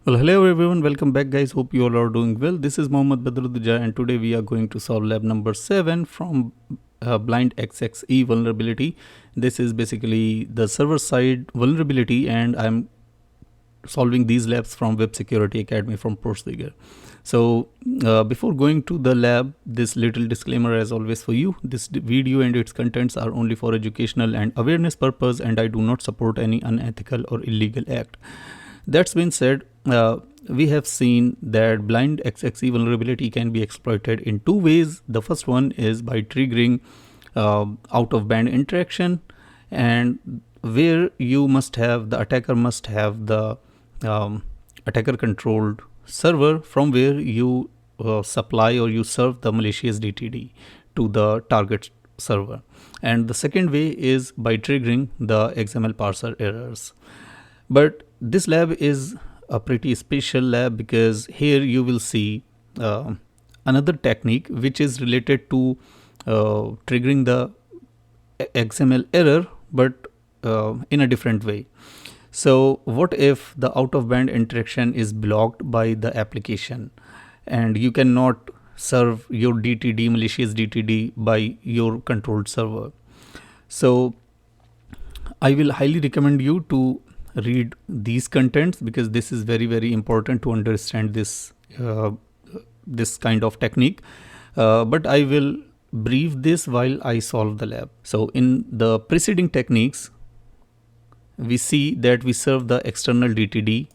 Well, hello everyone, welcome back guys. Hope you all are doing well. This is Mohammad Badruddin and today we are going to solve lab number 7 from blind XXE vulnerability. This is basically the server side vulnerability and I'm solving these labs from Web Security Academy from Prosegur. So before going to the lab, this little disclaimer as always for you. This video and its contents are only for educational and awareness purpose and I do not support any unethical or illegal act. That's been said, we have seen that blind XXE vulnerability can be exploited in two ways. The first one is by triggering out-of-band interaction, and where the attacker must have the attacker-controlled server from where you supply or you serve the malicious DTD to the target server. And the second way is by triggering the XML parser errors. But this lab is a pretty special lab because here you will see another technique which is related to triggering the XML error, but in a different way. So what if the out-of-band interaction is blocked by the application and you cannot serve your DTD, malicious DTD, by your controlled server? So I will highly recommend you to read these contents because this is very important to understand this kind of technique, but I will brief this while I solve the lab. So in the preceding techniques we see that we serve the external DTD,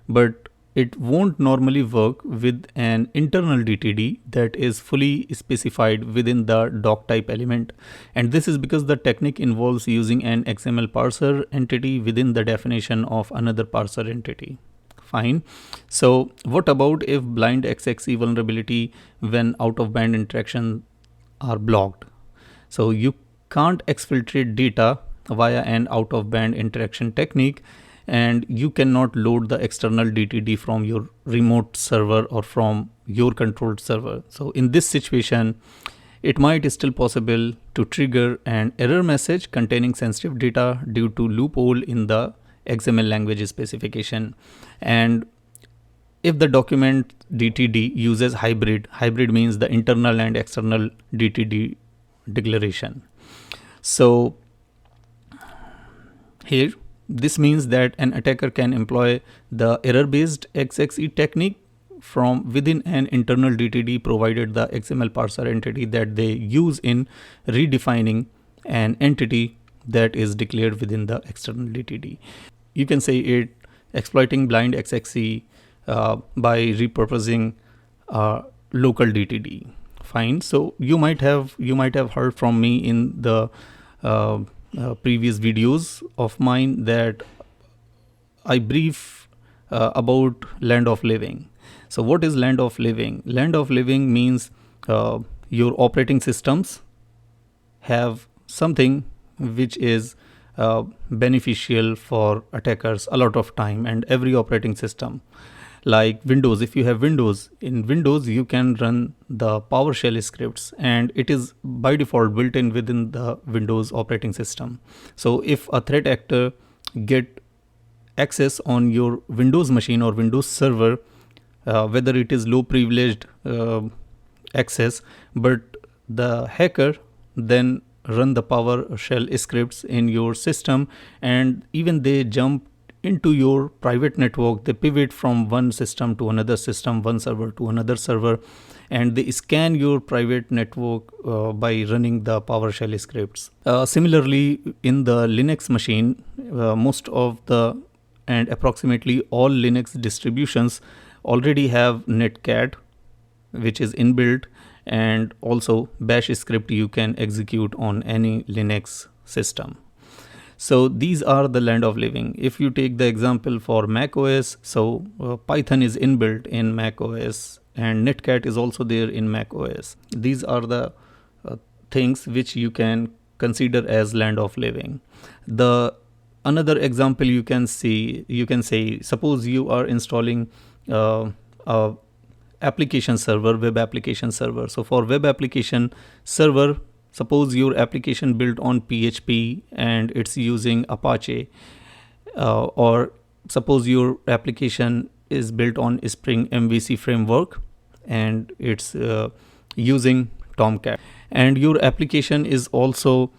but it won't normally work with an internal DTD that is fully specified within the doc type element. And this is because the technique involves using an XML parser entity within the definition of another parser entity. Fine. So what about if blind XXE vulnerability when out-of-band interactions are blocked? So you can't exfiltrate data via an out-of-band interaction technique, and you cannot load the external DTD from your remote server or from your controlled server. So in this situation, it might still possible to trigger an error message containing sensitive data due to loophole in the XML language specification. And if the document DTD uses hybrid means the internal and external DTD declaration. So here, this means that an attacker can employ the error-based XXE technique from within an internal DTD provided the XML parser entity that they use in redefining an entity that is declared within the external DTD. You can say it exploiting blind XXE by repurposing local DTD. Fine. So you might have heard from me in the previous videos of mine that I brief about land of living. So what is land of living? Land of living means your operating systems have something which is beneficial for attackers a lot of time, and every operating system, like Windows, if you have Windows, in Windows you can run the PowerShell scripts and it is by default built in within the Windows operating system. So if a threat actor get access on your Windows machine or Windows server, whether it is low privileged access, but the hacker then run the PowerShell scripts in your system, and even they jump into your private network, they pivot from one system to another system, one server to another server, and they scan your private network by running the PowerShell scripts. Similarly, in the Linux machine, most of the and approximately all Linux distributions already have netcat, which is inbuilt, and also bash script you can execute on any Linux system. So these are the land of living. If you take the example for Mac OS, so Python is inbuilt in Mac OS and netcat is also there in Mac OS. These are the things which you can consider as land of living. The another example you can say, suppose you are installing a application server, web application server. So for web application server, suppose your application built on PHP and it's using Apache, or suppose your application is built on Spring MVC framework, and it's using Tomcat, and your application is also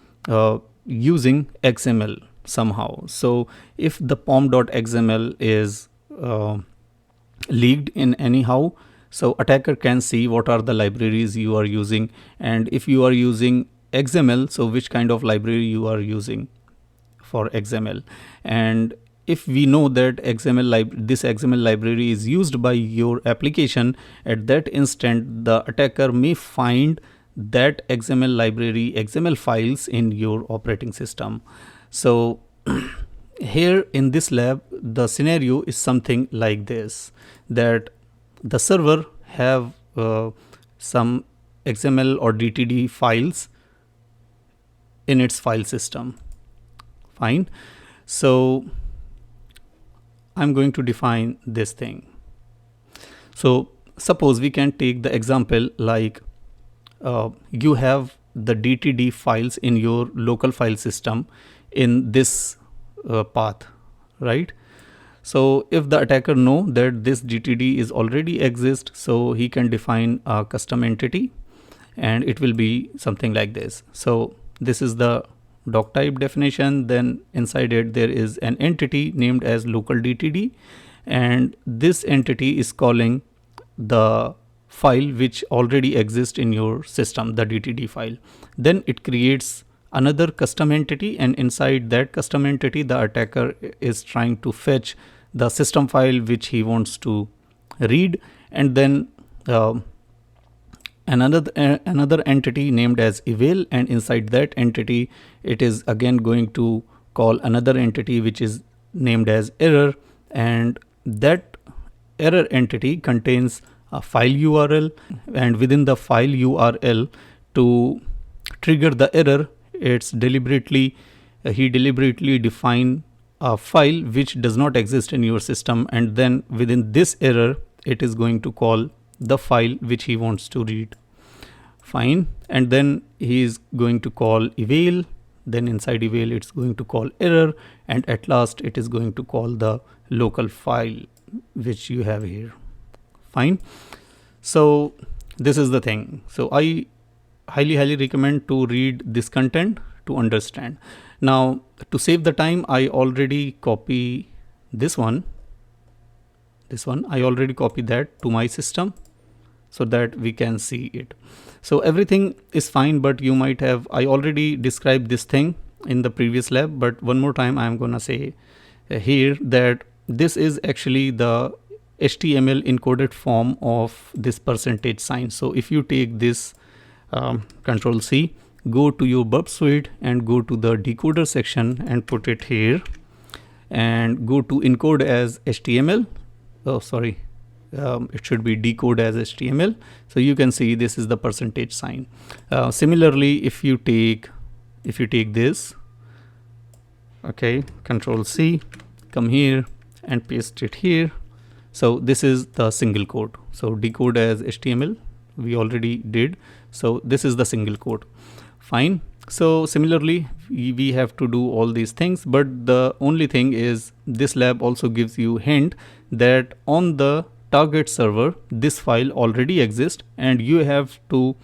using XML somehow. So if the pom.xml is leaked in anyhow, so attacker can see what are the libraries you are using, and if you are using XML, so which kind of library you are using for XML. And if we know that this XML library is used by your application, at that instant the attacker may find that XML library, XML files in your operating system. So here in this lab, the scenario is something like this, that the server have some XML or DTD files in its file system. Fine. So I'm going to define this thing. So suppose we can take the example like you have the DTD files in your local file system in this path, right? So if the attacker know that this DTD is already exist, so he can define a custom entity, and it will be something like this. So this is the doc type definition, then inside it there is an entity named as local DTD, and this entity is calling the file which already exists in your system, the DTD file. Then it creates another custom entity, and inside that custom entity the attacker is trying to fetch the system file which he wants to read, and then another entity named as eval, and inside that entity it is again going to call another entity which is named as error, and that error entity contains a file URL, and within the file URL, to trigger the error, he deliberately define a file which does not exist in your system, and then within this error it is going to call the file which he wants to read. Fine. And then he is going to call eval, then inside eval it's going to call error, and at last it is going to call the local file which you have here. Fine. So this is the thing. So I highly recommend to read this content to understand. Now to save the time, I already copy this one. I already copied that to my system so that we can see it. So everything is fine, but you might have, I already described this thing in the previous lab, but one more time I'm gonna say here that this is actually the HTML encoded form of this percentage sign. So if you take this Control C, go to your burp suite and go to the decoder section and put it here, and go to encode as HTML. Oh, sorry. It should be decode as HTML. So you can see this is the percentage sign. Similarly, if you take this, okay, Control C, come here and paste it here. So this is the single quote. So decode as HTML we already did. So this is the single quote. Fine. So similarly, we have to do all these things, but the only thing is this lab also gives you hint that on the target server this file already exists, and you have to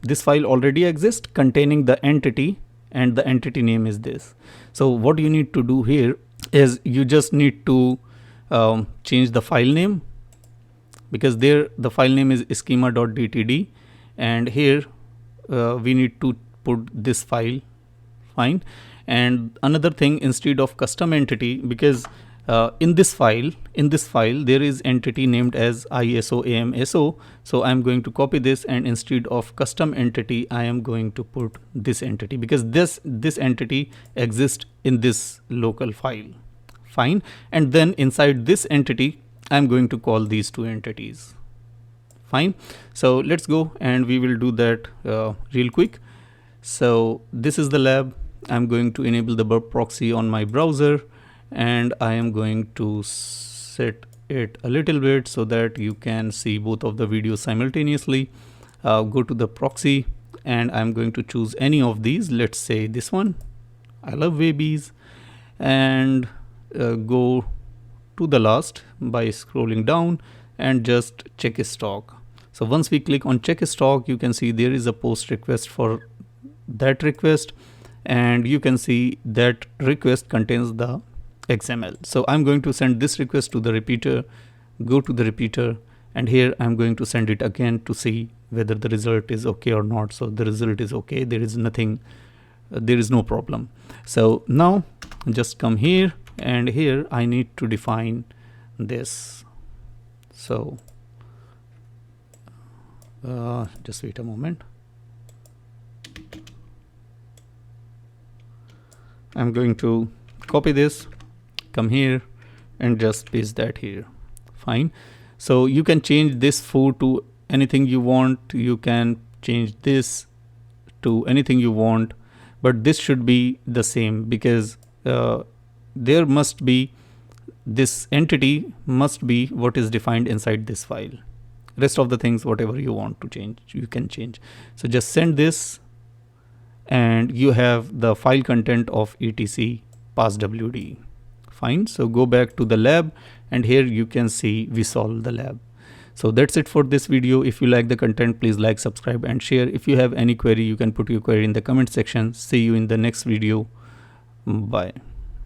this file already exists containing the entity, and the entity name is this. So what you need to do here is you just need to change the file name, because there the file name is schema.dtd, and here we need to put this file. Fine. And another thing, instead of custom entity, because in this file there is entity named as ISO/AMSO, so I'm going to copy this, and instead of custom entity I am going to put this entity, because this entity exists in this local file. Fine. And then inside this entity I'm going to call these two entities. Fine. So let's go and we will do that real quick. So this is the lab. I'm going to enable the burp proxy on my browser, and I am going to set it a little bit so that you can see both of the videos simultaneously. Go to the proxy, and I'm going to choose any of these. Let's say this one. I love babies. And go to the last by scrolling down and just check stock. So once we click on check stock, you can see there is a post request for that request, and you can see that request contains the XML. So I'm going to send this request to the repeater, go to the repeater, and here I'm going to send it again to see whether the result is okay or not. So the result is okay, there is nothing, there is no problem. So now just come here, and here I need to define this. So just wait a moment. I'm going to copy this, come here, and just paste that here. Fine. So you can change this food to anything you want. You can change this to anything you want, but this should be the same, because there must be, this entity must be what is defined inside this file. Rest of the things, whatever you want to change, you can change. So just send this, and you have the file content of etc passwd. Fine. So go back to the lab, and here you can see we solved the lab. So that's it for this video. If you like the content, please like, subscribe, and share. If you have any query, you can put your query in the comment section. See you in the next video. Bye.